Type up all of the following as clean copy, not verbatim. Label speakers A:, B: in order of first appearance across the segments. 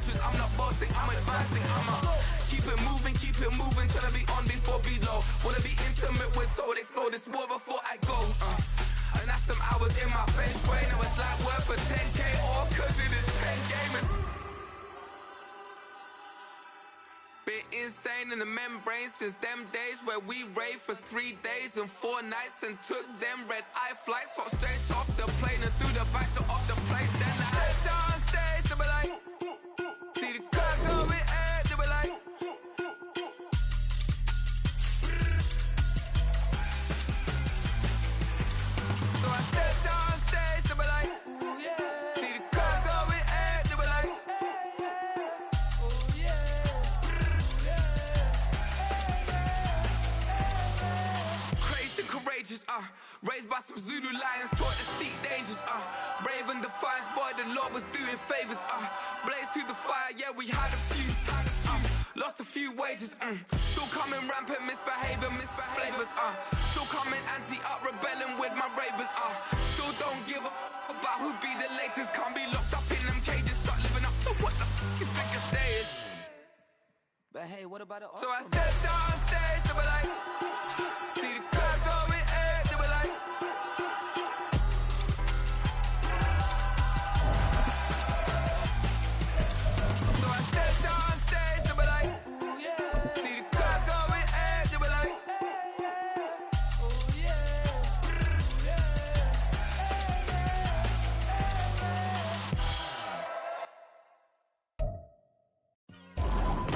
A: truth, I'm not bossing, I'm advancing. Keep it moving, till I be on before below. Wanna be intimate with soul, explore this war before I go. And that's some hours in my bench way. Now it's like work for 10K, all cause it is 10 gamers. Been insane in the membrane since them days where we raved for 3 days and 4 nights and took them red-eye flights. Hop straight off the plane and through the back door of the place. Then I stepped on stage, they were like, see the crowd going air, they were like, so I stepped on stage, they were like, ooh yeah. See the crowd going air, they were like, oh yeah. Crazed and courageous, raised by some Zulu lions, taught to seek dangers, brave and defiant, boy, the Lord was doing favors, blaze through the fire, yeah, we had a few, lost a few wages, still coming rampant, misbehaving, flavors, still coming anti-up, rebelling with my ravers, still don't give a about who be the latest, can't be locked up in them cages, start living up to what the f*** you think your day is. But hey, what about it? So I stepped on stage, they were like, see the crowd going air, they were like, so I stepped on stage, they were like, ooh yeah. See the crowd going air, they were like, oh yeah.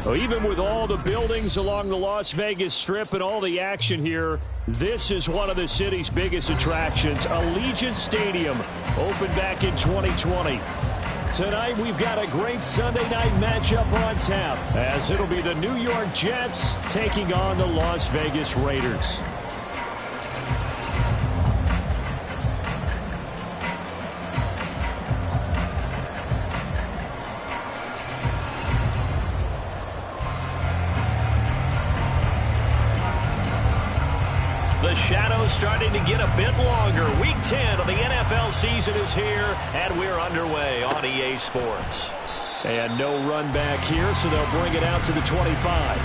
B: Well, even with all the buildings along the Las Vegas Strip and all the action here, this is one of the city's biggest attractions. Allegiant Stadium opened back in 2020. Tonight, we've got a great Sunday night matchup on tap, as it'll be the New York Jets taking on the Las Vegas Raiders. The shadow's starting to get a bit longer. Week 10 of the NFL season is here, and we're underway on EA Sports. And no run back here, so they'll bring it out to the 25.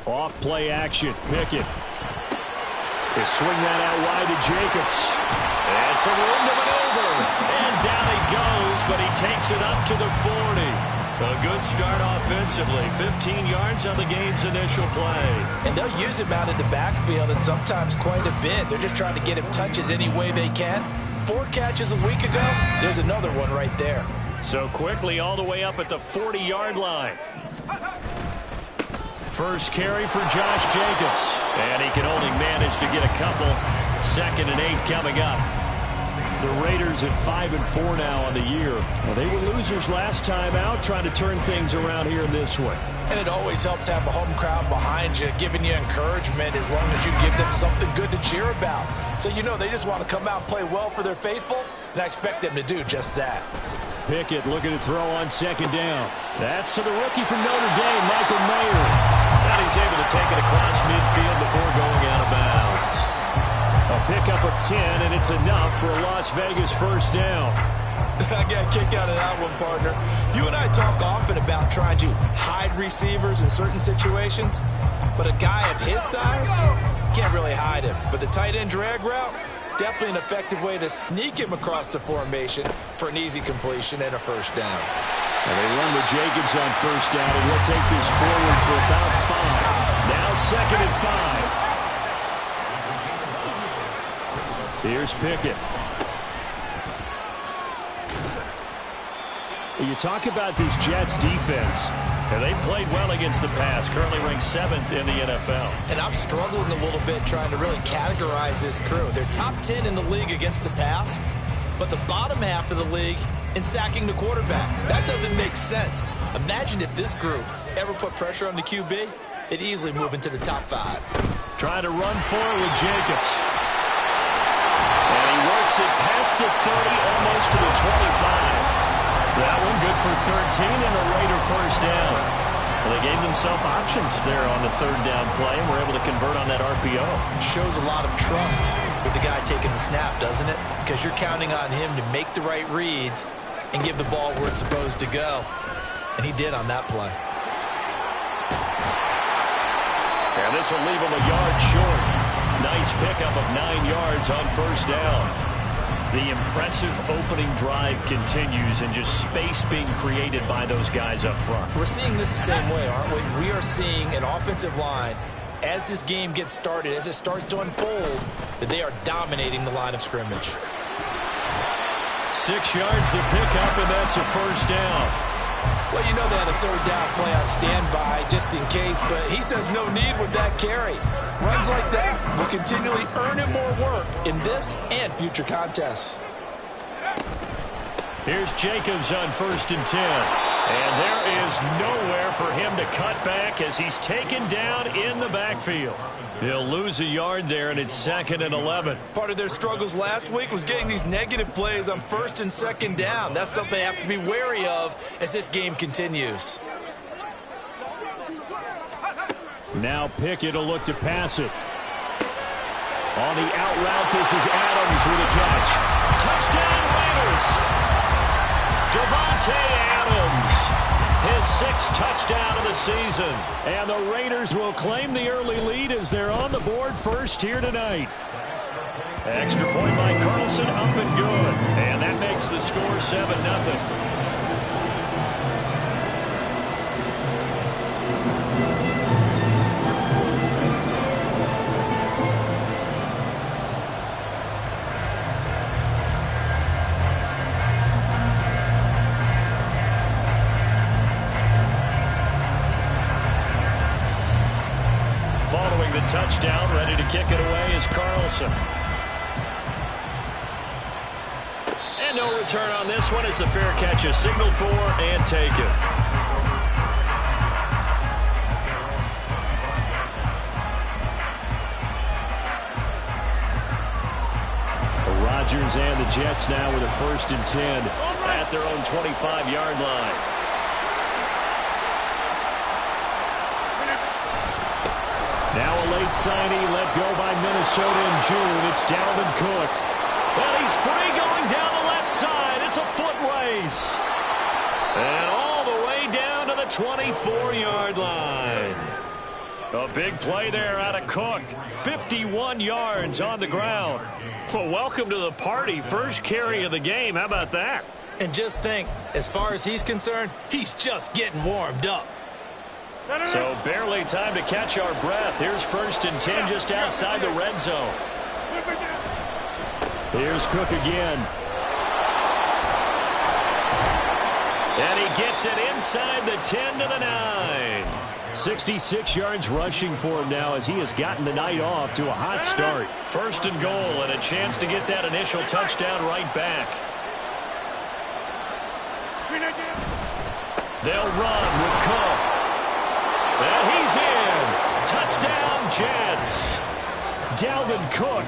B: Off play action. Pickett. They swing that out wide to Jacobs. And some room to maneuver. And down he goes, but he takes it up to the 40. A good start offensively. 15 yards on the game's initial play.
C: And they'll use him out in the backfield, and sometimes quite a bit. They're just trying to get him touches any way they can. 4 catches a week ago. There's another one right there.
B: So quickly all the way up at the 40-yard line. First carry for Josh Jacobs. And he can only manage to get a couple. 2nd and 8 coming up. The Raiders at 5-4 now on the year. Well, they were losers last time out, trying to turn things around here this one.
C: And it always helps to have a home crowd behind you, giving you encouragement as long as you give them something good to cheer about. So you know they just want to come out and play well for their faithful, and I expect them to do just that.
B: Pickett looking to throw on 2nd down. That's to the rookie from Notre Dame, Michael Mayer. And he's able to take it across midfield before going out of bounds. A pickup of 10, and it's enough for a Las Vegas first down.
C: I got a kick out of that one, partner. You and I talk often about trying to hide receivers in certain situations, but a guy of his size, can't really hide him. But the tight end drag route, definitely an effective way to sneak him across the formation for an easy completion and a first down.
B: And they run with Jacobs on first down, and we'll take this forward for about 5. Now 2nd and 5. Here's Pickett. You talk about this Jets defense, and they've played well against the pass, currently ranked 7th in the NFL.
C: And I'm struggling a little bit trying to really categorize this crew. They're top 10 in the league against the pass, but the bottom half of the league and sacking the quarterback. That doesn't make sense. Imagine if this group ever put pressure on the QB, they'd easily move into the top 5.
B: Trying to run for it with Jacobs. And he works it past the 30, almost to the 25. That one good for 13 and a Raider first down. Well, they gave themselves options there on the third down play and were able to convert on that RPO.
C: Shows a lot of trust with the guy taking the snap, doesn't it? Because you're counting on him to make the right reads and give the ball where it's supposed to go. And he did on that play.
B: And this will leave him a yard short. Nice pickup of 9 yards on first down. The impressive opening drive continues and just space being created by those guys up front.
C: We're seeing this the same way, aren't we? We are seeing an offensive line, as this game gets started, as it starts to unfold, that they are dominating the line of scrimmage.
B: 6 yards the pickup, and that's a first down.
D: Well, you know they had a third down play on standby just in case, but he says no need with that carry. Runs like that will continually earn him more work in this and future contests.
B: Here's Jacobs on 1st and 10. And there is nowhere for him to cut back as he's taken down in the backfield. He'll lose a yard there, and it's 2nd and 11.
C: Part of their struggles last week was getting these negative plays on 1st and 2nd down. That's something they have to be wary of as this game continues.
B: Now Pickett will look to pass it. On the out route, this is Adams with a catch. Touchdown Raiders! Davante Adams, his 6th touchdown of the season. And the Raiders will claim the early lead as they're on the board first here tonight. Extra point by Carlson, up and good. And that makes the score 7-0. Following the touchdown, ready to kick it away is Carlson. And no return on this one as the fair catch is signaled for and taken. Rodgers and the Jets now with a 1st and 10 at their own 25-yard line. Now a late signee let go by Minnesota in June. It's Dalvin Cook. And he's free going down the left side. It's a foot race. And all the way down to the 24-yard line. A big play there out of Cook. 51 yards on the ground. Well, welcome to the party. First carry of the game. How about that?
C: And just think, as far as he's concerned, he's just getting warmed up.
B: So barely time to catch our breath. Here's 1st and 10 just outside the red zone. Here's Cook again. And he gets it inside the 10 to the 9. 66 yards rushing for him now as he has gotten the night off to a hot start. 1st and goal and a chance to get that initial touchdown right back. They'll run with Cook. And he's in. Touchdown, Jets. Dalvin Cook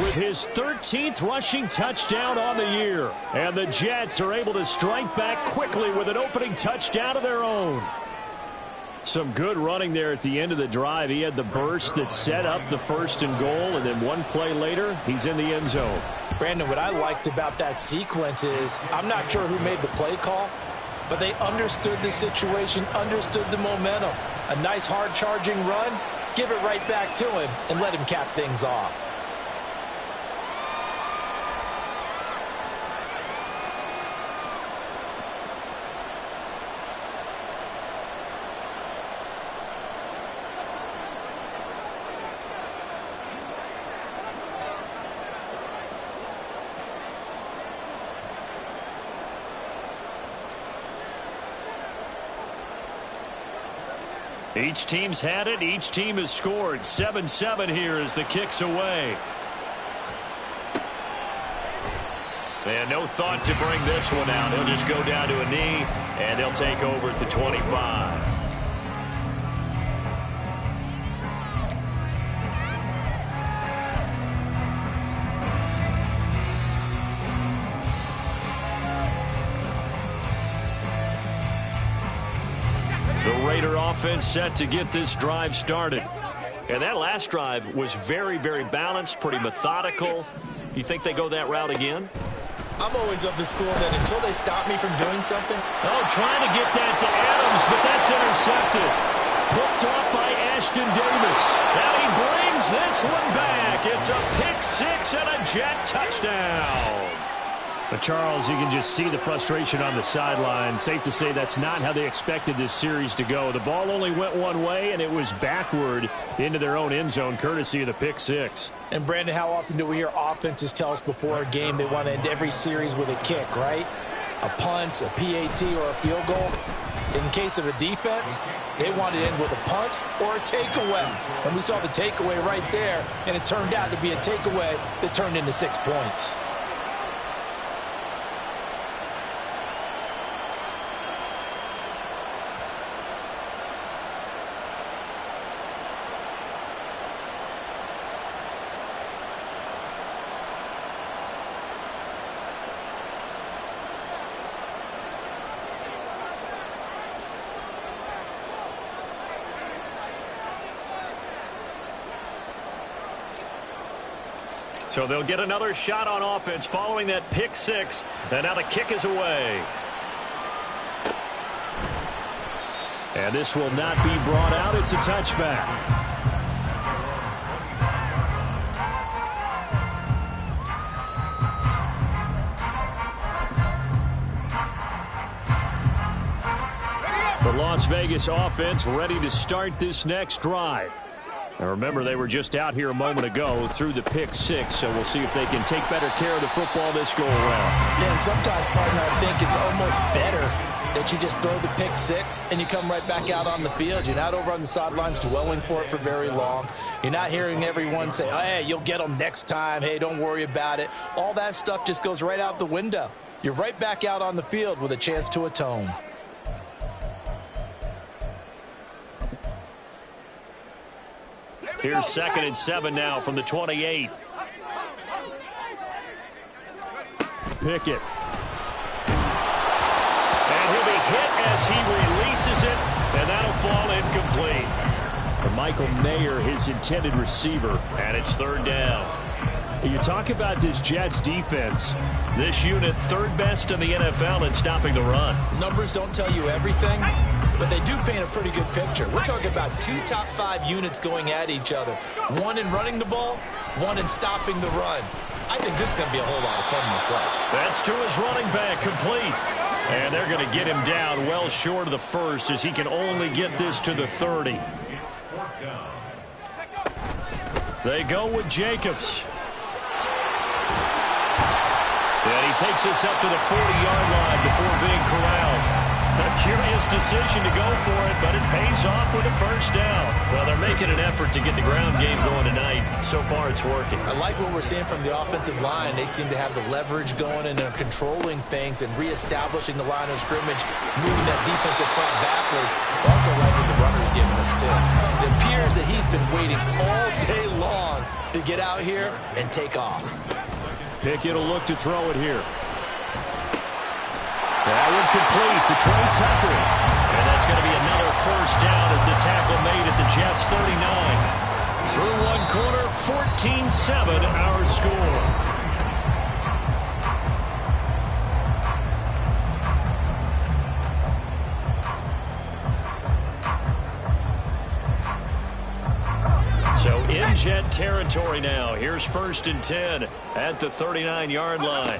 B: with his 13th rushing touchdown on the year. And the Jets are able to strike back quickly with an opening touchdown of their own. Some good running there at the end of the drive. He had the burst that set up the 1st and goal, and then one play later, he's in the end zone.
D: Brandon, what I liked about that sequence is I'm not sure who made the play call, but they understood the situation, understood the momentum. A nice hard-charging run, give it right back to him, and let him cap things off.
B: Each team's had it. Each team has scored. 7-7 here as the kick's away. And no thought to bring this one out. He'll just go down to a knee, and they'll take over at the 25. The Raider offense set to get this drive started. And that last drive was very, very balanced, pretty methodical. You think they go that route again?
C: I'm always of the school that until they stop me from doing something.
B: Oh, trying to get that to Adams, but that's intercepted. Picked off by Ashton Davis. And he brings this one back. It's a pick six and a Jet touchdown. But Charles, you can just see the frustration on the sideline. Safe to say that's not how they expected this series to go. The ball only went one way, and it was backward into their own end zone, courtesy of the pick six.
D: And, Brandon, how often do we hear offenses tell us before a game they want to end every series with a kick, right? A punt, a PAT, or a field goal. In case of a defense, they want to end with a punt or a takeaway. And we saw the takeaway right there, and it turned out to be a takeaway that turned into 6 points.
B: So they'll get another shot on offense following that pick six. And now the kick is away. And this will not be brought out. It's a touchback. The Las Vegas offense ready to start this next drive. Now remember, they were just out here a moment ago through the pick six, so we'll see if they can take better care of the football this go around.
D: Yeah, and sometimes, partner, I think it's almost better that you just throw the pick six and you come right back out on the field. You're not over on the sidelines dwelling for it for very long. You're not hearing everyone say, oh, hey, you'll get them next time. Hey, don't worry about it. All that stuff just goes right out the window. You're right back out on the field with a chance to atone.
B: Here's 2nd and 7 now from the 28. Pickett. And he'll be hit as he releases it, and that'll fall incomplete. And Michael Mayer, his intended receiver, and it's 3rd down. You talk about this Jets defense. This unit 3rd best in the NFL in stopping the run.
C: Numbers don't tell you everything, but they do paint a pretty good picture. We're talking about 2 top 5 units going at each other. One in running the ball, one in stopping the run. I think this is going to be a whole lot of fun myself.
B: That's to his running back, complete. And they're going to get him down well short of the first as he can only get this to the 30. They go with Jacobs. And he takes this up to the 40-yard line before being corralled. A curious decision to go for it, but it pays off with a 1st down. Well, they're making an effort to get the ground game going tonight. So far, it's working.
C: I like what we're seeing from the offensive line. They seem to have the leverage going, and they're controlling things and reestablishing the line of scrimmage, moving that defensive front backwards. I also like what the runner's giving us, too. It appears that he's been waiting all day long to get out here and take off.
B: Pickett will look to throw it here. That one complete to Trey Tucker. And that's going to be another 1st down as the tackle made at the Jets' 39. Through one quarter, 14-7 our score. So in Jet territory now. Here's 1st and 10 at the 39-yard line.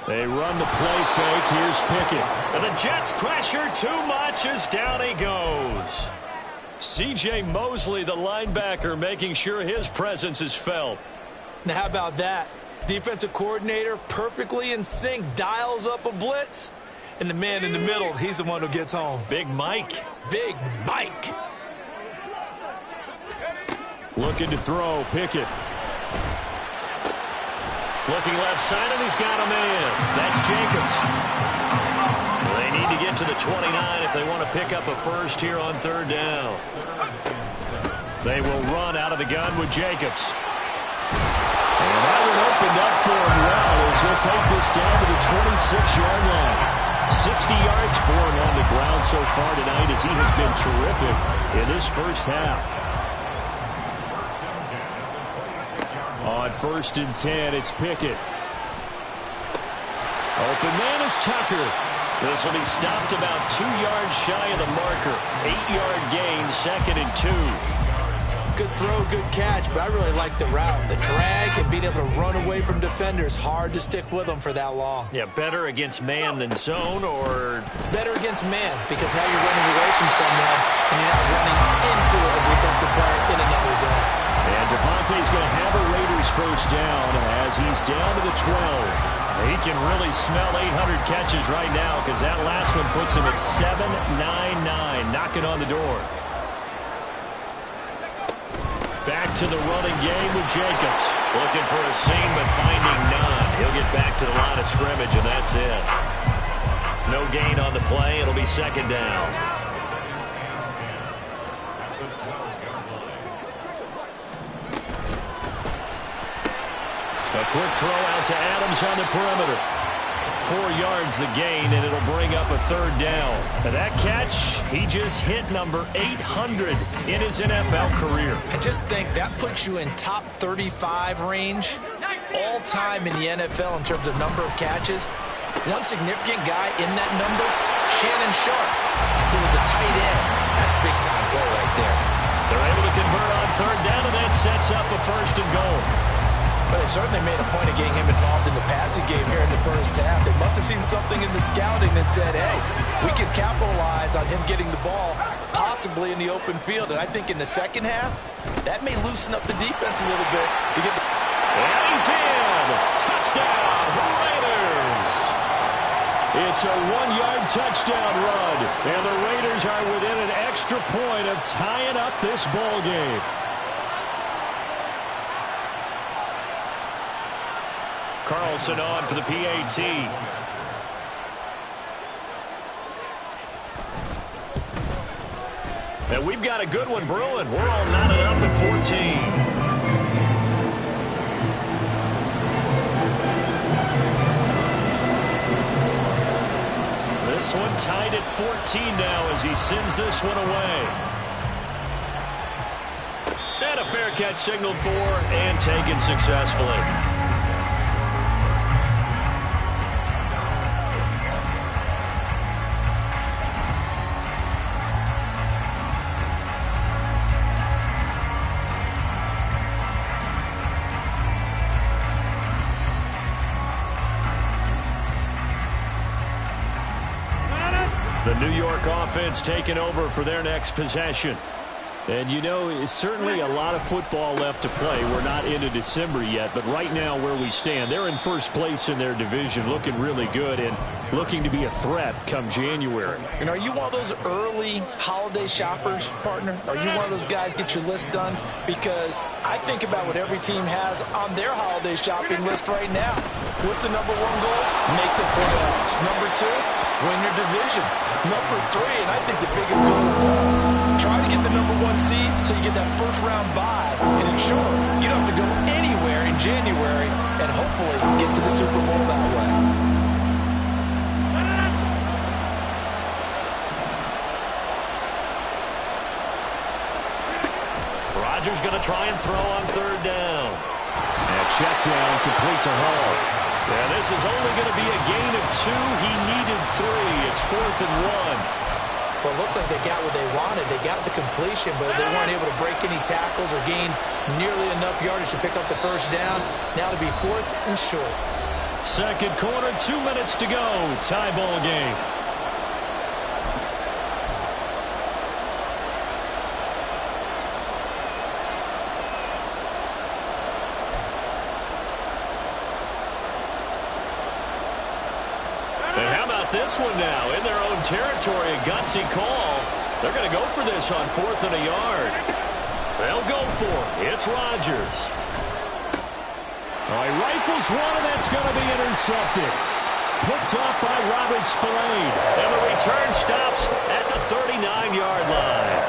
B: They run the play fake. Here's Pickett. And the Jets pressure too much as down he goes. C.J. Mosley, the linebacker, making sure his presence is felt.
C: Now, how about that? Defensive coordinator perfectly in sync, dials up a blitz. And the man in the middle, he's the one who gets home.
B: Big Mike.
C: Big Mike.
B: Looking to throw, Pickett. Looking left side, and he's got a man. That's Jacobs. They need to get to the 29 if they want to pick up a first here on third down. They will run out of the gun with Jacobs. And that one opened up for him well as he'll take this down to the 26-yard line. 60 yards for him on the ground so far tonight as he has been terrific in this first half. On 1st and 10, it's Pickett. Open man is Tucker. This will be stopped about 2 yards shy of the marker. 8-yard gain, 2nd and 2.
D: Good throw, good catch, but I really like the route. The drag and being able to run away from defenders, hard to stick with them for that long.
B: Yeah, better against man than zone, or?
D: Better against man, because now you're running away from someone and you're not running into a defensive player in another zone.
B: And Devontae's going to have a Raiders first down as he's down to the 12. He can really smell 800 catches right now because that last one puts him at 799, knocking on the door. Back to the running game with Jacobs. Looking for a seam, but finding none. He'll get back to the line of scrimmage, and that's it. No gain on the play. It'll be 2nd down. A quick throw out to Adams on the perimeter. 4 yards the gain, and it'll bring up a 3rd down. And that catch, he just hit number 800 in his NFL career.
D: I just think that puts you in top 35 range all time in the NFL in terms of number of catches. One significant guy in that number, Shannon Sharp, who was a tight end. That's big-time play right there.
B: They're able to convert on 3rd down, and that sets up a 1st and goal.
D: But they certainly made a point of getting him involved in the passing game here in the first half. They must have seen something in the scouting that said, hey, we can capitalize on him getting the ball, possibly in the open field. And I think in the second half, that may loosen up the defense a little bit.
B: And he's in! Touchdown, Raiders! It's a 1-yard touchdown run, and the Raiders are within an extra point of tying up this ball game. Carlson on for the PAT. And we've got a good one brewing. We're all knotted up at 14. This one tied at 14 now as he sends this one away. And a fair catch signaled for and taken successfully. The New York offense taking over for their next possession. And, you know, it's certainly a lot of football left to play. We're not into December yet, but right now where we stand, they're in first place in their division, looking really good and looking to be a threat come January.
D: And are you one of those early holiday shoppers, partner? Are you one of those guys get your list done? Because I think about what every team has on their holiday shopping list right now. What's the number 1 goal? Make the playoffs. Number 2, win your division. Number 3, and I think the biggest goal of all, try to get the number 1 seed so you get that first round bye and ensure you don't have to go anywhere in January and hopefully get to the Super Bowl that way.
B: Rodgers going to try and throw on 3rd down. And check down complete to Hall. Yeah, this is only going to be a gain of 2. He needed 3. It's 4th and 1.
D: Well, it looks like they got what they wanted. They got the completion, but they weren't able to break any tackles or gain nearly enough yardage to pick up the first down. Now to be 4th and short.
B: Second quarter, 2 minutes to go. Tie ball game. And how about this one now? In their own territory, a gutsy call. They're going to go for this on 4th and a yard. They'll go for it. It's Rodgers. Oh, he rifles one, and that's going to be intercepted. Picked off by Robert Spillane. And the return stops at the 39-yard line.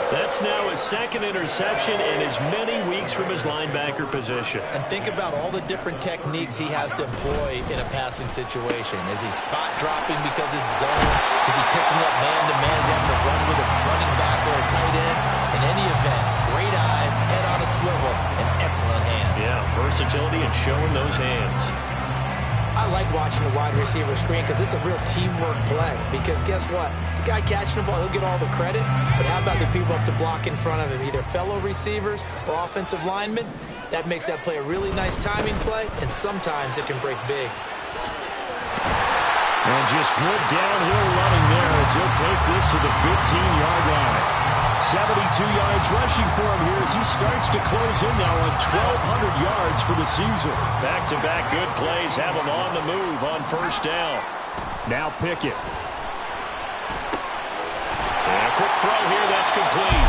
B: That's now his second interception in as many weeks from his linebacker position.
D: And think about all the different techniques he has to employ in a passing situation. Is he spot dropping because it's zone? Is he picking up man-to-man? Is he having to run with a running back or a tight end? In any event, great eyes, head on a swivel, and excellent hands.
B: Yeah, versatility and showing those hands.
D: I like watching the wide receiver screen because it's a real teamwork play. Because guess what? The guy catching the ball, he'll get all the credit. But how about the people who have to block in front of him, either fellow receivers or offensive linemen? That makes that play a really nice timing play, and sometimes it can break big.
B: And just good downhill running there as he'll take this to the 15-yard line. 72 yards rushing for him here as he starts to close in now on 1,200 yards for the season. Back-to-back good plays have him on the move on first down. Now Pickett. And a quick throw here, that's complete.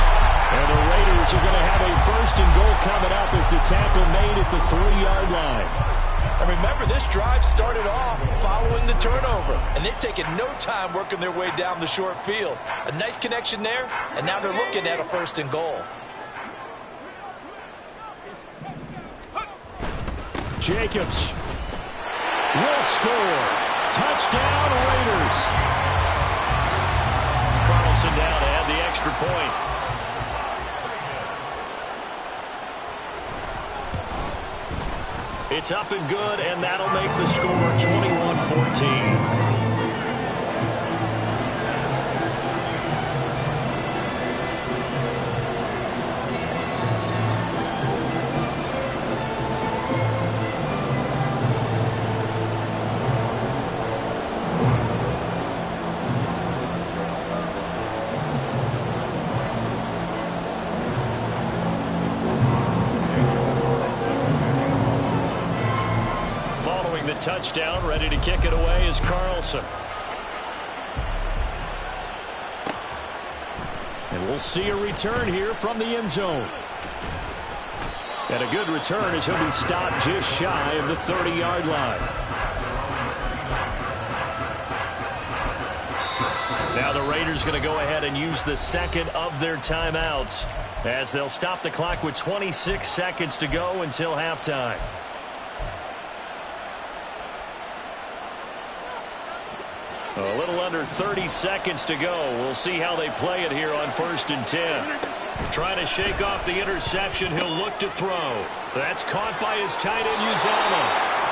B: And the Raiders are going to have a first and goal coming up as the tackle made at the 3-yard line.
C: And remember, this drive started off following the turnover, and they've taken no time working their way down the short field. A nice connection there, and now they're looking at a first and goal.
B: Jacobs will score. Touchdown, Raiders. Carlson down to add the extra point. It's up and good, and that'll make the score 21-14. Touchdown, ready to kick it away is Carlson. And we'll see a return here from the end zone. And a good return as he'll be stopped just shy of the 30-yard line. Now the Raiders going to go ahead and use the second of their timeouts as they'll stop the clock with 26 seconds to go until halftime. A little under 30 seconds to go. We'll see how they play it here on 1st and 10. Trying to shake off the interception. He'll look to throw. That's caught by his tight end, Uzama.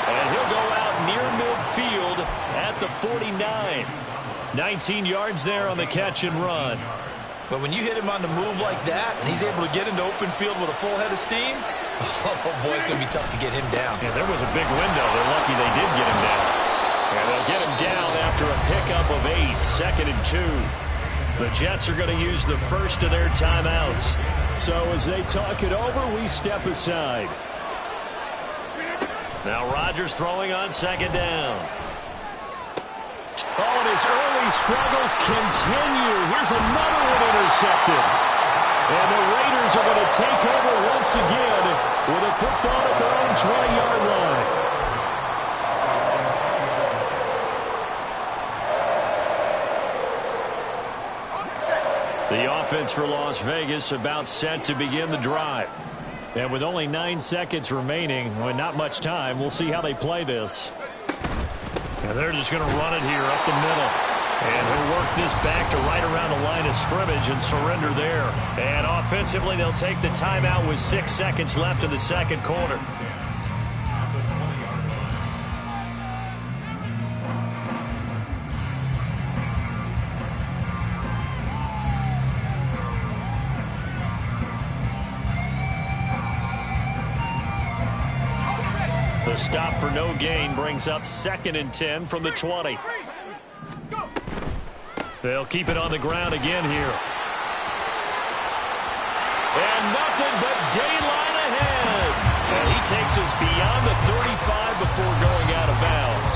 B: And he'll go out near midfield at the 49. 19 yards there on the catch and run.
C: But when you hit him on the move like that, and he's able to get into open field with a full head of steam, oh boy, it's going to be tough to get him down.
B: Yeah, there was a big window. They're lucky they did get him down. And they'll get him down after a pickup of 8, 2nd and 2. The Jets are going to use the first of their timeouts. So as they talk it over, we step aside. Now Rodgers throwing on 2nd down. Oh, and his early struggles continue. Here's another one intercepted. And the Raiders are going to take over once again with a football at their own 20-yard line. The offense for Las Vegas about set to begin the drive. And with only 9 seconds remaining, with not much time, we'll see how they play this. And they're just going to run it here up the middle. And he'll work this back to right around the line of scrimmage and surrender there. And offensively, they'll take the timeout with 6 seconds left in the second quarter. The stop for no gain brings up 2nd and 10 from the 20. They'll keep it on the ground again here. And nothing but daylight ahead. And he takes us beyond the 35 before going out of bounds.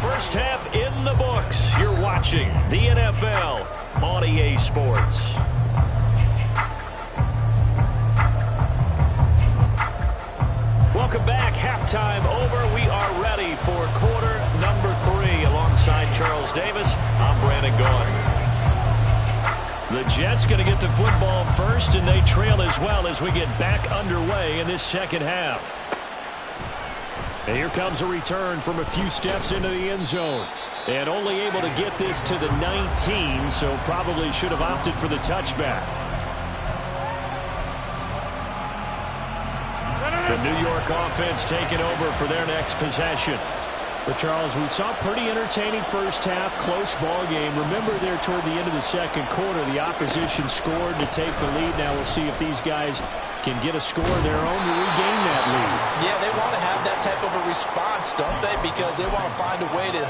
B: First half in the books. You're watching the NFL on EA Sports. Welcome back halftime over. We are ready for quarter number 3. Alongside Charles Davis, I'm Brandon Gaudin. The Jets going to get the football first, and they trail as well as we get back underway in this second half. And here comes a return from a few steps into the end zone. And only able to get this to the 19, so probably should have opted for the touchback. The New York offense taking over for their next possession. But, Charles, we saw a pretty entertaining first half, close ball game. Remember there toward the end of the second quarter, the opposition scored to take the lead. Now we'll see if these guys can get a score of their own to regain that lead.
D: Yeah, they want to have that type of a response, don't they? Because they want to find a way to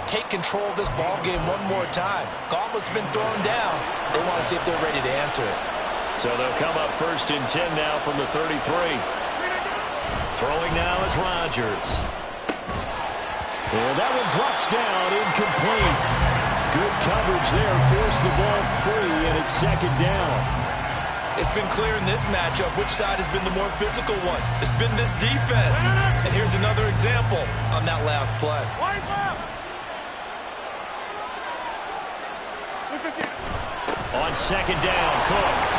D: take control of this ball game one more time. Gauntlet's been thrown down. They want to see if they're ready to answer it.
B: So they'll come up 1st and 10 now from the 33. Throwing now is Rodgers. And that one drops down, incomplete. Good coverage there, forced the ball free, and it's 2nd down.
C: It's been clear in this matchup which side has been the more physical one. It's been this defense. And here's another example on that last play.
B: On 2nd down, Cook.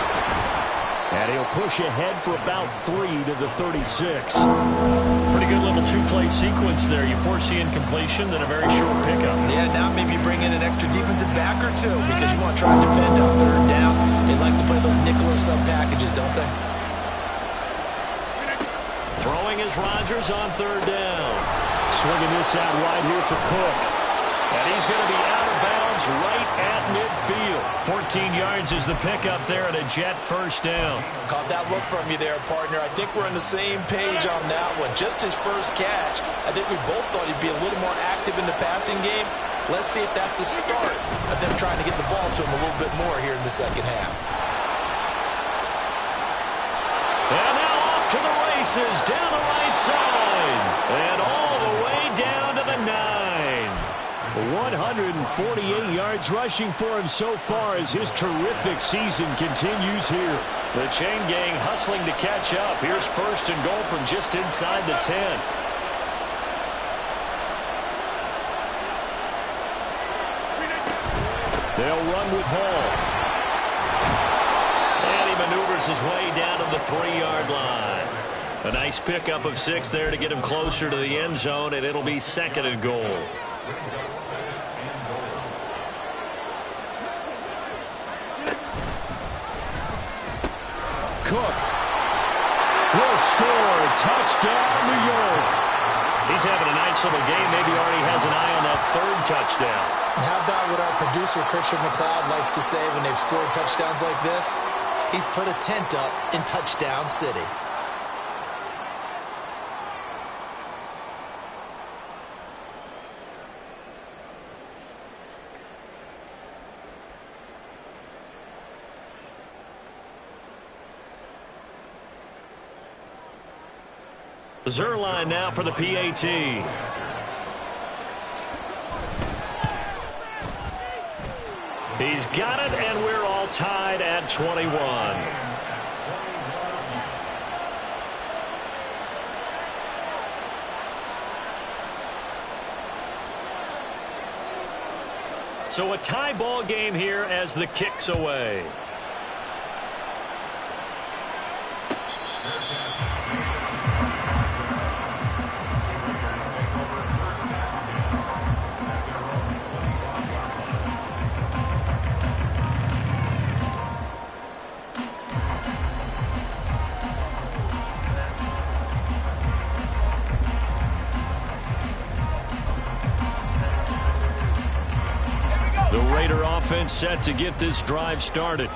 B: And he'll push ahead for about 3 to the 36. Pretty good little 2-play sequence there. You foresee incompletion, then a very short pickup.
C: Yeah, now maybe bring in an extra defensive back or two because you want to try and defend on 3rd down. They like to play those nickel or sub packages, don't they?
B: Throwing is Rodgers on 3rd down. Swinging this out wide here for Cook. And he's going to be out of bounds right at midfield. 14 yards is the pickup there and a Jet 1st down.
D: Caught that look from you there, partner. I think we're on the same page on that one. Just his first catch. I think we both thought he'd be a little more active in the passing game. Let's see if that's the start of them trying to get the ball to him a little bit more here in the second half.
B: And now off to the races down the right side. And all the way down to the 9. 148 yards rushing for him so far as his terrific season continues here. The chain gang hustling to catch up. Here's 1st and goal from just inside the 10. They'll run with Hall. And he maneuvers his way down to the 3-yard line. A nice pickup of 6 there to get him closer to the end zone, and it'll be 2nd and goal. Cook will score. Touchdown, New York. He's having a nice little game. Maybe already has an eye on that 3rd touchdown.
D: And how about what our producer, Christian McLeod, likes to say when they've scored touchdowns like this? He's put a tent up in Touchdown City.
B: Zerline now for the PAT. He's got it, and we're all tied at 21. So a tie ball game here as the kick's away. Offense set to get this drive started.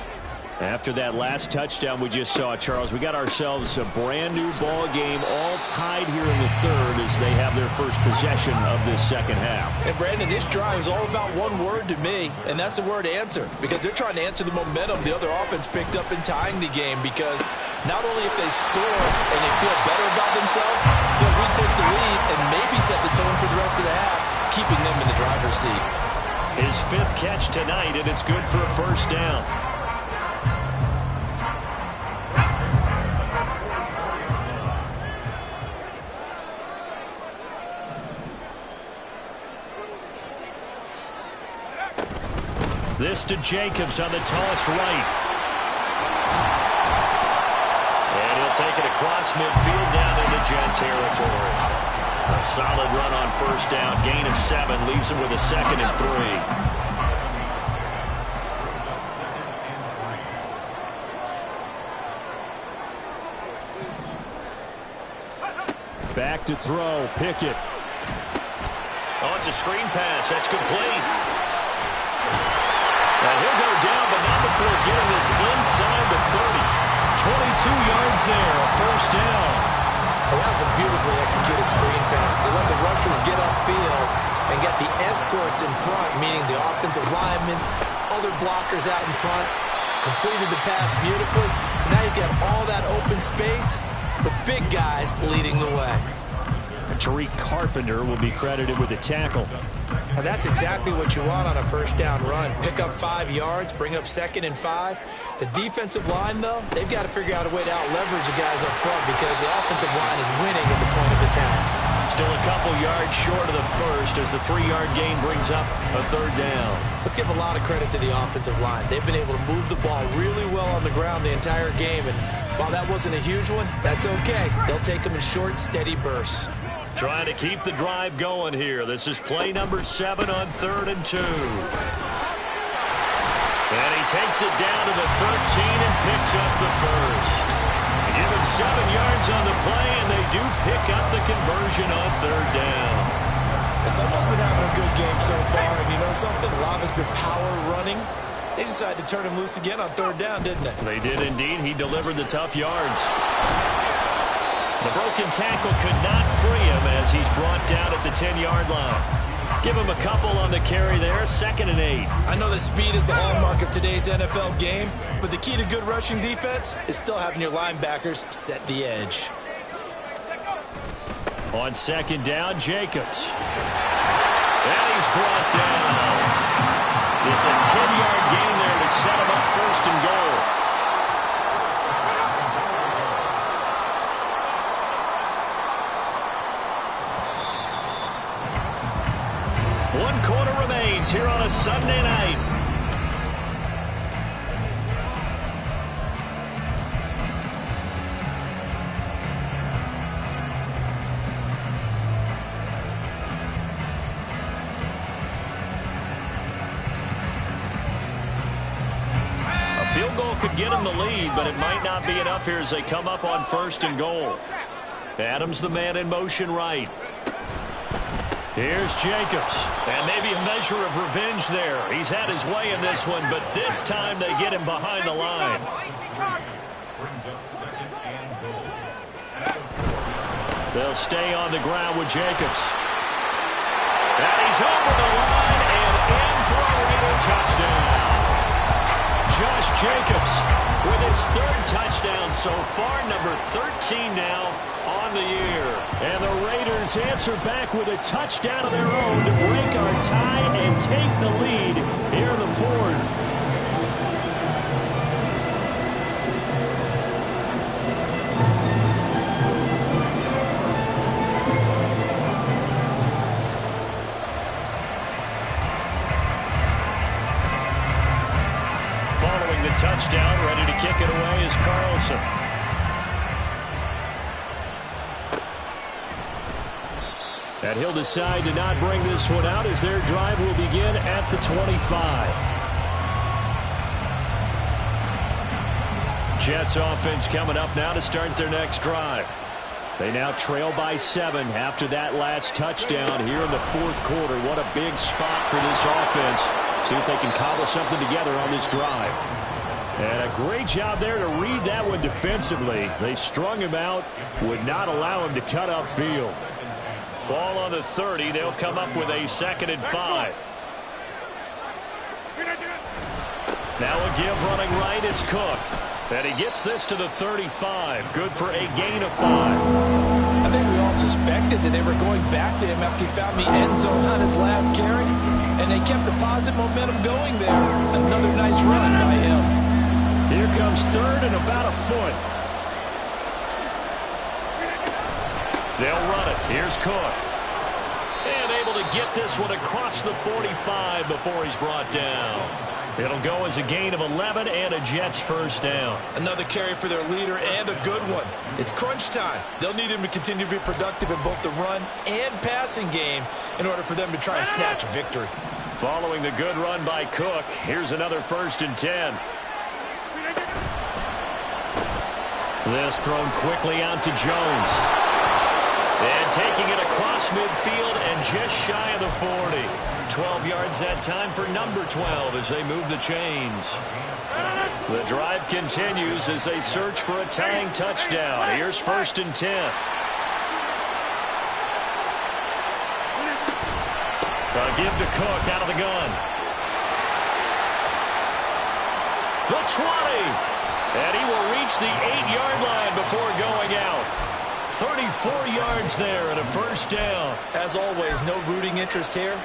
B: After that last touchdown we just saw, Charles, we got ourselves a brand new ball game, all tied here in the 3rd as they have their first possession of this second half.
D: And Brandon, this drive is all about one word to me, and that's the word answer, because they're trying to answer the momentum the other offense picked up in tying the game, because not only if they score and they feel better about themselves, they'll retake the lead and maybe set the tone for the rest of the half, keeping them in the driver's seat.
B: His 5th catch tonight, and it's good for a 1st down. This to Jacobs on the toss right. And he'll take it across midfield down into Jet territory. A solid run on first down. Gain of 7 leaves him with a 2nd and 3. Back to throw. Pickett. Oh, it's a screen pass. That's complete. And he'll go down, but not before getting this inside the 30. 22 yards there, a first down.
D: Well, that was a beautifully executed screen pass. They let the rushers get upfield and get the escorts in front, meaning the offensive linemen, other blockers out in front, completed the pass beautifully. So now you've got all that open space with big guys leading the way.
B: Tariq Carpenter will be credited with a tackle.
D: And that's exactly what you want on a first down run. Pick up 5 yards, bring up 2nd and 5. The defensive line, though, they've got to figure out a way to out-leverage the guys up front because the offensive line is winning at the point of attack.
B: Still a couple yards short of the first as the 3-yard gain brings up a 3rd down.
D: Let's give a lot of credit to the offensive line. They've been able to move the ball really well on the ground the entire game. And while that wasn't a huge one, that's okay. They'll take them in short, steady bursts.
B: Trying to keep the drive going here. This is play number 7 on 3rd and 2. And he takes it down to the 13 and picks up the first. They give him 7 yards on the play, and they do pick up the conversion on 3rd down.
C: Someone's been having a good game so far, and you know something? A lot has been power running. They decided to turn him loose again on 3rd down, didn't they?
B: They did indeed. He delivered the tough yards. The broken tackle could not free him as he's brought down at the 10-yard line. Give him a couple on the carry there, 2nd and 8.
C: I know that speed is the hallmark of today's NFL game, but the key to good rushing defense is still having your linebackers set the edge.
B: On 2nd down, Jacobs. And he's brought down. It's a 10-yard gain there to set him up 1st and goal. One quarter remains here on a Sunday night. A field goal could get them the lead, but it might not be enough here as they come up on 1st and goal. Adams the man in motion right. Here's Jacobs, and maybe a measure of revenge there. He's had his way in this one, but this time they get him behind the line. They'll stay on the ground with Jacobs. And he's over the line and in for a Raider touchdown. Josh Jacobs with his 3rd touchdown so far, number 13 now on the year. And the Raiders answer back with a touchdown of their own to break our tie and take the lead here in the 4th. Following the touchdown, ready to kick it away is Carlson. And he'll decide to not bring this one out as their drive will begin at the 25. Jets offense coming up now to start their next drive. They now trail by 7 after that last touchdown here in the 4th quarter. What a big spot for this offense. See if they can cobble something together on this drive. And a great job there to read that one defensively. They strung him out, would not allow him to cut upfield. Ball on the 30. They'll come up with a 2nd and 5. Now a give running right. It's Cook. And he gets this to the 35. Good for a gain of 5.
D: I think we all suspected that they were going back to him after he found the end zone on his last carry. And they kept the positive momentum going there. Another nice run by him.
B: Here comes 3rd and about a foot. They'll run it. Here's Cook. And able to get this one across the 45 before he's brought down. It'll go as a gain of 11 and a Jets first down.
C: Another carry for their leader and a good one. It's crunch time. They'll need him to continue to be productive in both the run and passing game in order for them to try and snatch a victory.
B: Following the good run by Cook, here's another 1st and 10. This thrown quickly out to Jones. And taking it across midfield and just shy of the 40. 12 yards that time for number 12 as they move the chains. The drive continues as they search for a tying touchdown. Here's 1st and 10. A give to Cook out of the gun. The 20. And he will reach the 8-yard line before going out. 34 yards there and a first down.
C: As always, no rooting interest here.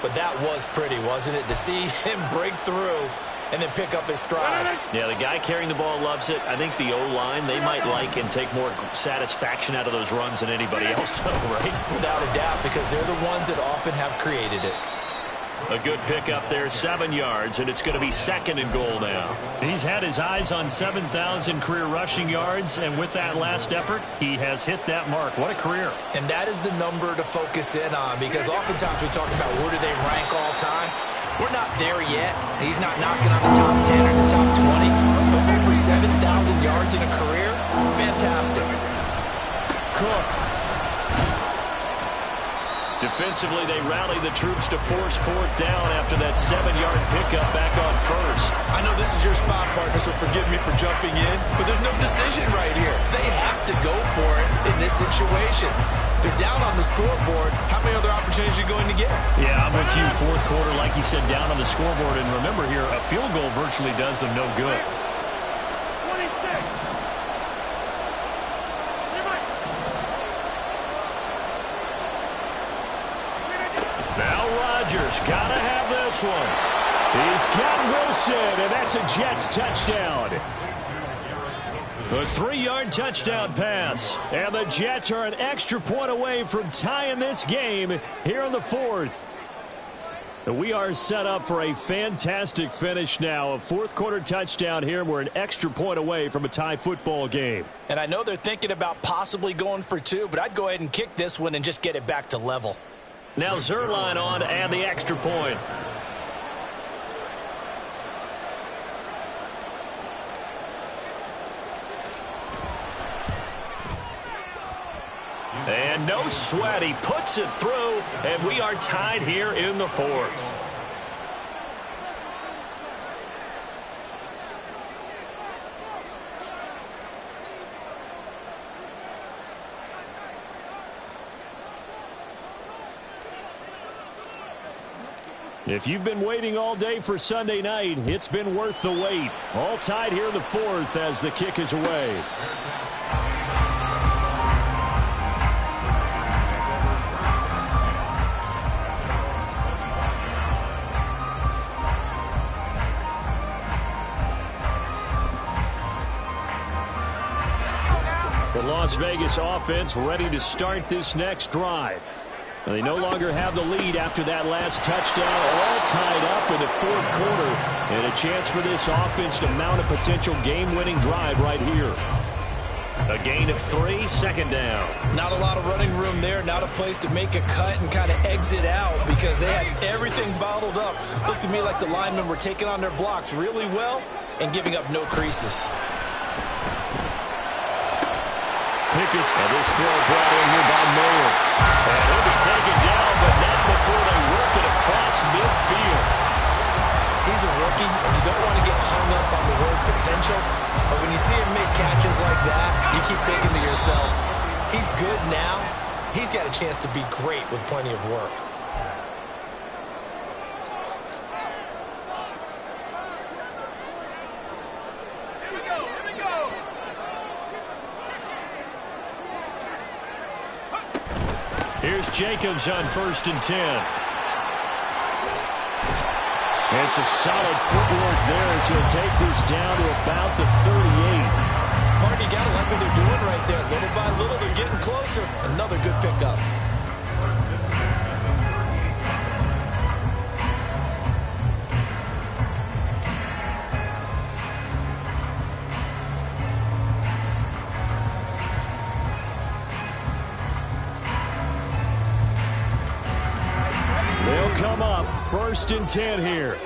C: But that was pretty, wasn't it? To see him break through and then pick up his stride.
B: Yeah, the guy carrying the ball loves it. I think the O-line, they might like and take more satisfaction out of those runs than anybody else, right?
C: Without a doubt, because they're the ones that often have created it.
B: A good pickup there, 7 yards, and it's going to be 2nd and goal now. He's had his eyes on 7,000 career rushing yards, and with that last effort, he has hit that mark. What a career.
C: And that is the number to focus in on, because oftentimes we talk about where do they rank all time. We're not there yet. He's not knocking on the top 10 or the top 20, but over 7,000 yards in a career, fantastic.
B: Cook. Defensively, they rally the troops to force 4th down after that 7-yard pickup back on 1st.
C: I know this is your spot, partner, so forgive me for jumping in, but there's no decision right here. They have to go for it in this situation. They're down on the scoreboard. How many other opportunities are you going to get?
B: Yeah, I'm with you. 4th quarter, like you said, down on the scoreboard. And remember here, a field goal virtually does them no good. Gotta have this one. He's got Wilson, and that's a Jets touchdown. A 3-yard touchdown pass. And the Jets are an extra point away from tying this game here in the 4th. We are set up for a fantastic finish now. A 4th quarter touchdown here. We're an extra point away from a tie football game.
D: And I know they're thinking about possibly going for 2, but I'd go ahead and kick this one and just get it back to level.
B: Now Zerline on to add the extra point. And no sweat. He puts it through, and we are tied here in the 4th. If you've been waiting all day for Sunday night, it's been worth the wait. All tied here in the 4th as the kick is away. The Las Vegas offense ready to start this next drive. They no longer have the lead after that last touchdown, all tied up in the 4th quarter, and a chance for this offense to mount a potential game-winning drive right here. A gain of 3, 2nd down.
C: Not a lot of running room there, not a place to make a cut and kind of exit out because they had everything bottled up. Looked to me like the linemen were taking on their blocks really well and giving up no creases.
B: Pickett's, and this throw brought in here by Mayer. And he'll be taken down, but not before they work it across midfield.
C: He's a rookie, and you don't want to get hung up on the word potential. But when you see him make catches like that, you keep thinking to yourself, he's good now. He's got a chance to be great with plenty of work.
B: Here's Jacobs on 1st and 10. And some solid footwork there as he'll take this down to about the 38.
C: Party, you gotta like what they're doing right there. Little by little, they're getting closer. Another good pickup.
B: 1st and 10 here.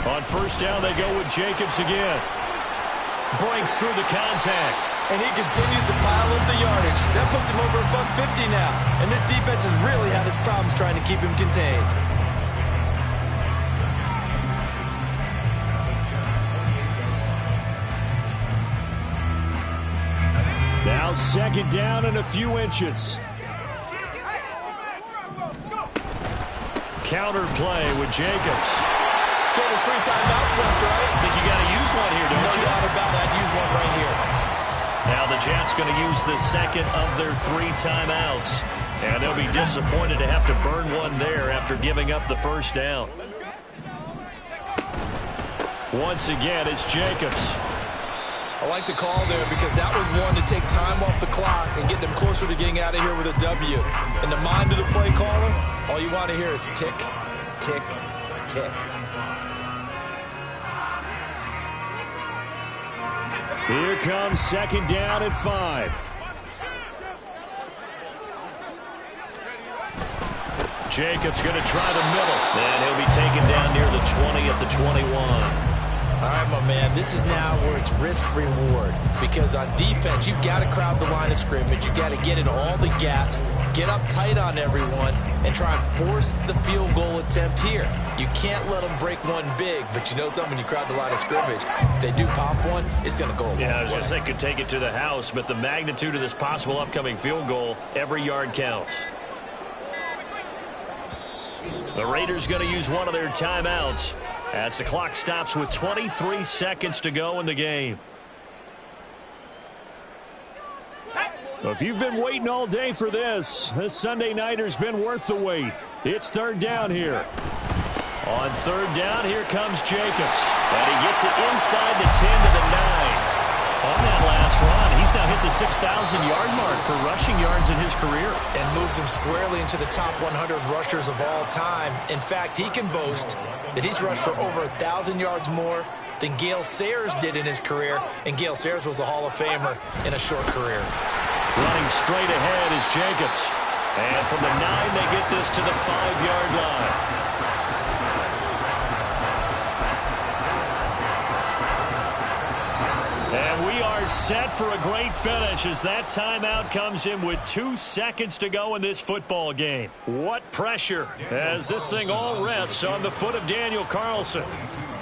B: On 1st down, they go with Jacobs again. Breaks through the contact.
C: And he continues to pile up the yardage. That puts him over $150 now. And this defense has really had its problems trying to keep him contained.
B: Now 2nd down and a few inches. Counter play with Jacobs.
C: Okay, there's 3 timeouts left, right?
B: I think you got to use one here, don't you?
C: No doubt about it. I'd use one right here.
B: Now the Jets going to use the 2nd of their 3 timeouts. And they'll be disappointed to have to burn one there after giving up the 1st down. Once again, it's Jacobs.
C: I like the call there because that was one to take time off the clock and get them closer to getting out of here with a W. In the mind of the play caller, all you want to hear is tick, tick, tick.
B: Here comes 2nd down at 5. Jacobs going to try the middle. And he'll be taken down near the 20 at the 21.
C: All right, my man, this is now where it's risk-reward. Because on defense, you've got to crowd the line of scrimmage. You've got to get in all the gaps, get up tight on everyone, and try and force the field goal attempt here. You can't let them break one big, but you know something, when you crowd the line of scrimmage, if they do pop one, it's going to go a long way.
B: Yeah, I was going to say could take it to the house, but the magnitude of this possible upcoming field goal, every yard counts. The Raiders going to use one of their timeouts as the clock stops with 23 seconds to go in the game. Well, if you've been waiting all day for this Sunday nighter's been worth the wait. It's 3rd down here. On 3rd down, here comes Jacobs. And he gets it inside the 10 to the 9. On that last run, he's now hit the 6,000-yard mark for rushing yards in his career.
C: And moves him squarely into the top 100 rushers of all time. In fact, he can boast that he's rushed for over 1,000 yards more than Gale Sayers did in his career. And Gale Sayers was a Hall of Famer in a short career.
B: Running straight ahead is Jacobs. And from the 9, they get this to the 5-yard line. And we are set for a great finish as that timeout comes in with 2 seconds to go in this football game. What pressure as this thing all rests on the foot of Daniel Carlson.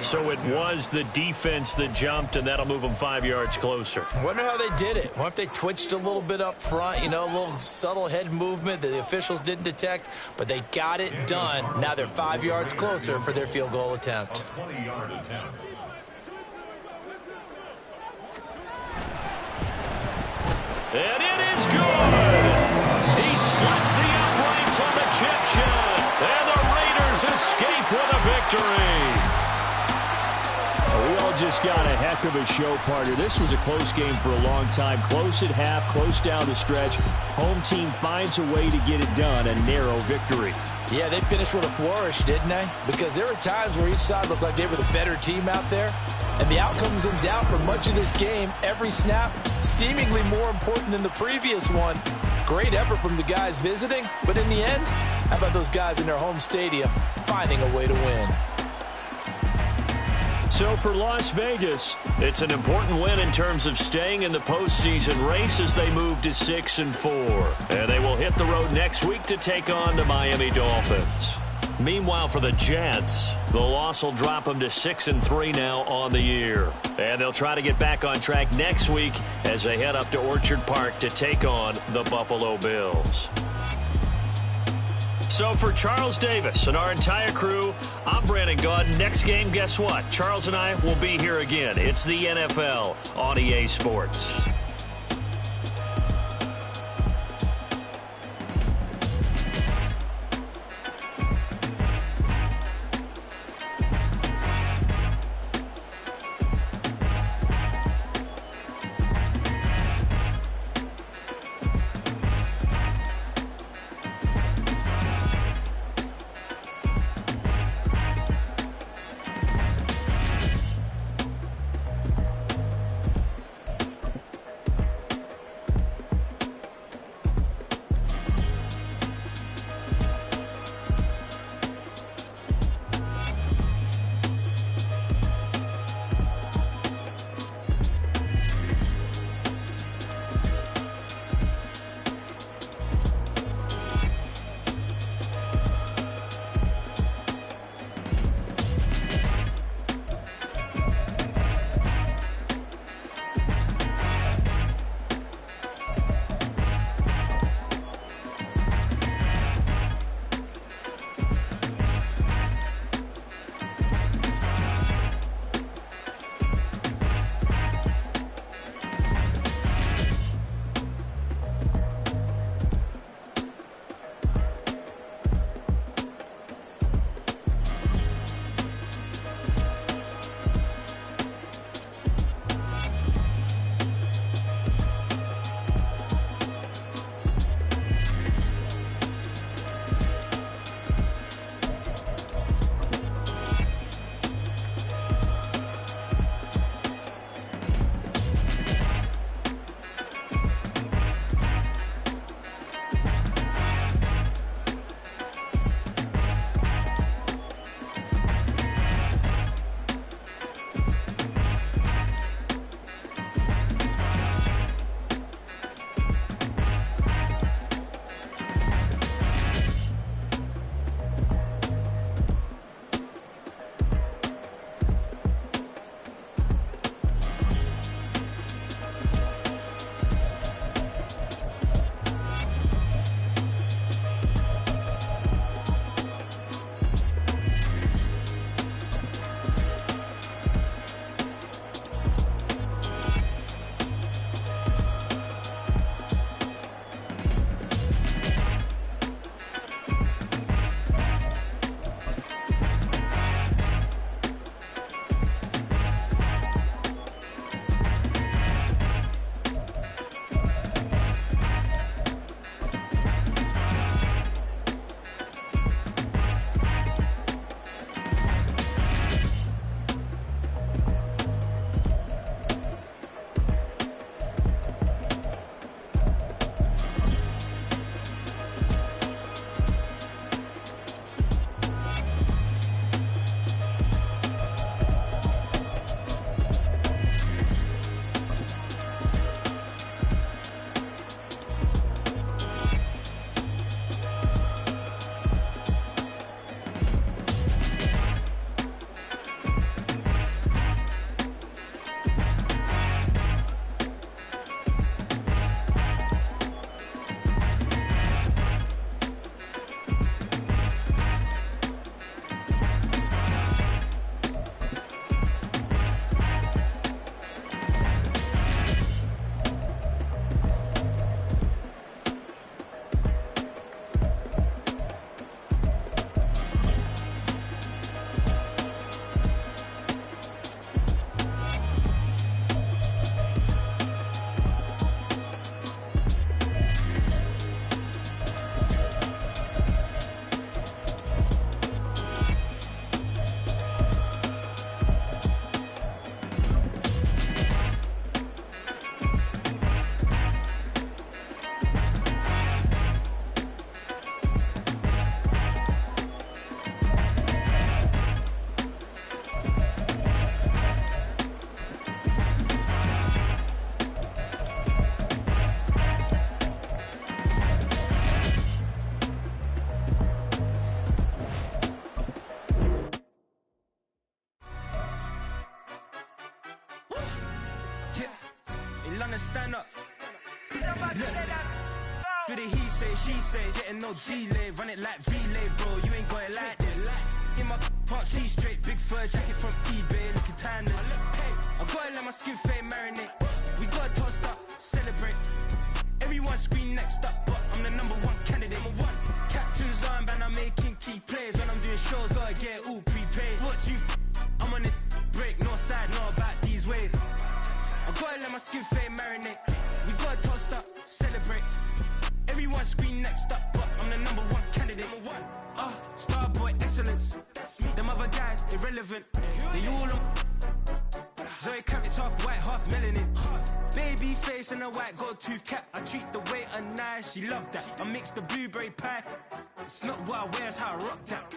B: So it was the defense that jumped, and that'll move them 5 yards closer.
C: I wonder how they did it. What if they twitched a little bit up front, you know, a little subtle head movement that the officials didn't detect, but they got it done. Now they're 5 yards closer for their field goal attempt.
B: And it is good. He splits the uprights on the chip shot. And the Raiders escape with a victory. We all just got a heck of a show, partner. This was a close game for a long time. Close at half, close down the stretch. Home team finds a way to get it done. A narrow victory.
C: Yeah, they finished with a flourish, didn't they? Because there were times where each side looked like they were the better team out there. And the outcome's in doubt for much of this game. Every snap seemingly more important than the previous one. Great effort from the guys visiting. But in the end, how about those guys in their home stadium finding a way to win?
B: So for Las Vegas, it's an important win in terms of staying in the postseason race as they move to 6-4. And they will hit the road next week to take on the Miami Dolphins. Meanwhile, for the Jets, the loss will drop them to 6-3 now on the year. And they'll try to get back on track next week as they head up to Orchard Park to take on the Buffalo Bills. So for Charles Davis and our entire crew, I'm Brandon Gaud. Next game, guess what? Charles and I will be here again. It's the NFL on EA Sports.
A: to stand up. Look, the he say, she say, getting no delay, run it like relay, bro. You ain't got it like this. In my can't see straight, big fur jacket from eBay, looking timeless. I gotta let my skin fade marinate. We gotta toast up, celebrate. Everyone scream next up, but I'm the #1 candidate. Captain's armband, I'm making key plays. When I'm doing shows, gotta get all prepaid. What you I'm on it, break, no side, know about these ways. I gotta let my skin fade marinate. We gotta toast up, celebrate. Everyone scream next up, but I'm the #1 candidate. Starboy excellence. Them other guys irrelevant. They all on. Zoe Kravitz half white, half melanin. Baby face and a white gold tooth cap. I treat the waiter nice, she love that. I mix the blueberry pie. It's not what I wear, it's how I rock that.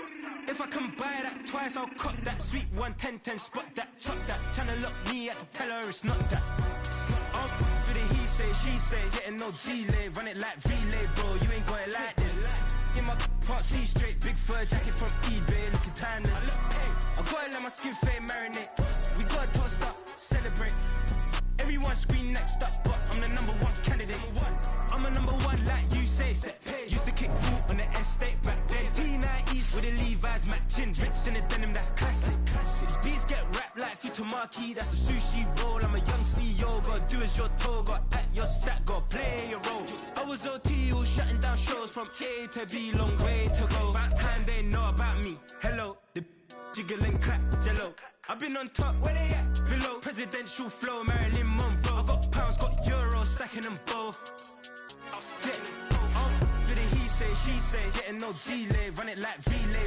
A: If I can buy that twice, I'll cop that. Sweet 110, spot that, chop that. Tryna lock me at the teller, it's not that. For the he say, she say, getting no delay, run it like relay, bro. You ain't got it like this. In my can't see straight, big fur jacket from eBay, looking timeless. I gotta let my skin fade marinate. We gotta toast up, celebrate. Everyone scream next up, but I'm the #1 candidate. I'm a #1 like you say, set pace. Used to kick boot on the estate back then. T90s with the Levi's matching, rips in the denim, that's classic. These beats get wrapped like Futamaki, that's a sushi roll. I'm a young CEO, gotta do as you're told, gotta act your stat, gotta play your role. I was OT, all shutting down shows from A to B, long way to go. About time they know about me. Hello, the jiggle and clap, jello. I've been on top, where they at? Below, presidential flow, Marilyn Monroe. I got pounds, got euros, stacking them both. I'll stick. For the he say, she say, getting no delay, run it like relay.